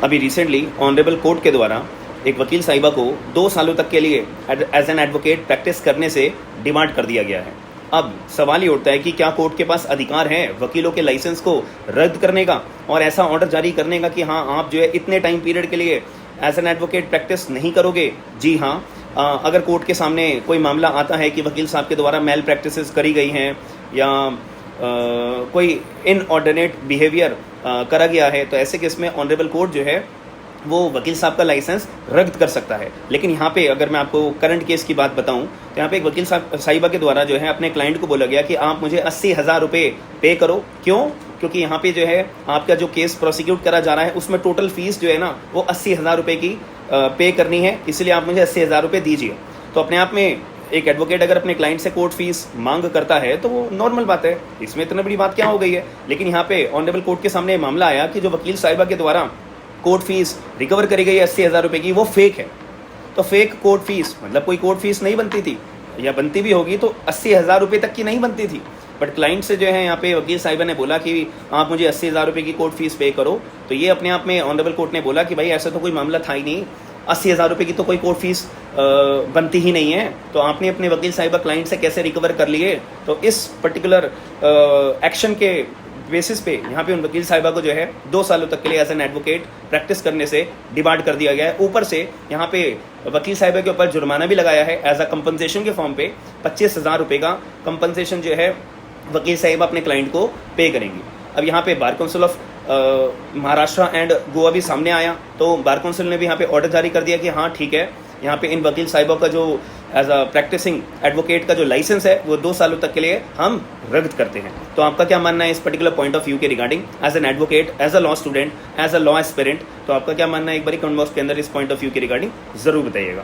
अभी recently honourable court के द्वारा एक वकील साहिबा को 2 सालों तक के लिए एज एन एडवोकेट प्रैक्टिस करने से डिमांड कर दिया गया है। अब सवाल ये उठता है कि क्या कोर्ट के पास अधिकार है वकीलों के लाइसेंस को रद्द करने का और ऐसा ऑर्डर जारी करने का कि हाँ आप जो है इतने टाइम पीरियड के लिए एज एन एडवोकेट प्रैक्टिस नहीं करोगे। जी हाँ, अगर कोर्ट के सामने कोई मामला आता है कि वकील साहब के द्वारा मेल प्रैक्टिसेस करी गई हैं या कोई इनऑर्डिनेट बिहेवियर करा गया है, तो ऐसे केस में ऑनरेबल कोर्ट जो है वो वकील साहब का लाइसेंस रद्द कर सकता है। लेकिन यहाँ पे अगर मैं आपको करंट केस की बात बताऊँ तो यहाँ पे एक वकील साहिबा के द्वारा जो है अपने क्लाइंट को बोला गया कि आप मुझे 80,000 रुपये पे करो। क्यों? क्योंकि यहाँ पे जो है आपका जो केस प्रोसिक्यूट करा जा रहा है उसमें टोटल फीस जो है ना वो 80,000 रुपये की पे करनी है, इसलिए आप मुझे 80,000 रुपये दीजिए। तो अपने आप में एक एडवोकेट अगर अपने क्लाइंट से कोर्ट फीस मांग करता है तो वो नॉर्मल बात है, इसमें इतनी बड़ी बात क्या हो गई है। लेकिन यहाँ पे ऑनरेबल कोर्ट के सामने मामला आया कि जो वकील साहिबा के द्वारा कोर्ट फीस रिकवर करी गई है 80,000 रुपये की, वो फेक है। तो फेक कोर्ट फीस मतलब कोई कोर्ट फीस नहीं बनती थी, या बनती भी होगी तो 80,000 रुपये तक की नहीं बनती थी। बट क्लाइंट से जो है यहाँ पे वकील साहिबा ने बोला कि आप मुझे 80,000 रुपये की कोर्ट फीस पे करो। तो ये अपने आप में ऑनरेबल कोर्ट ने बोला कि भाई ऐसा तो कोई मामला था ही नहीं, 80,000 रुपये की तो कोई कोर्ट फीस बनती ही नहीं है, तो आपने अपने वकील साहिबा क्लाइंट से कैसे रिकवर कर लिए। तो इस पर्टिकुलर एक्शन के बेसिस पे यहाँ पे उन वकील साहिबा को जो है 2 सालों तक के लिए एज एन एडवोकेट प्रैक्टिस करने से डिबार्ड कर दिया गया है। ऊपर से यहाँ पे वकील साहिबा के ऊपर जुर्माना भी लगाया है एज अ कंपनसेशन के फॉर्म पे 25,000 रुपये का कंपनसेशन जो है वकील साहिबा अपने क्लाइंट को पे करेंगी। अब यहाँ पे bar council of Maharashtra and Goa भी सामने आया, तो बार काउंसिल ने भी यहाँ पे ऑर्डर जारी कर दिया कि हाँ ठीक है, यहाँ पे इन वकील साहिबा का जो एज अ प्रैक्टिसिंग एडवोकेट का जो लाइसेंस है वो 2 सालों तक के लिए हम रद्द करते हैं। तो आपका क्या मानना है इस पर्टिकुलर पॉइंट ऑफ व्यू के regarding as an advocate, as a law student, as a law aspirant? तो आपका क्या मानना है एक बार कमेंट बॉक्स के अंदर इस पॉइंट ऑफ व्यू के रिगार्डिंग जरूर बताइएगा।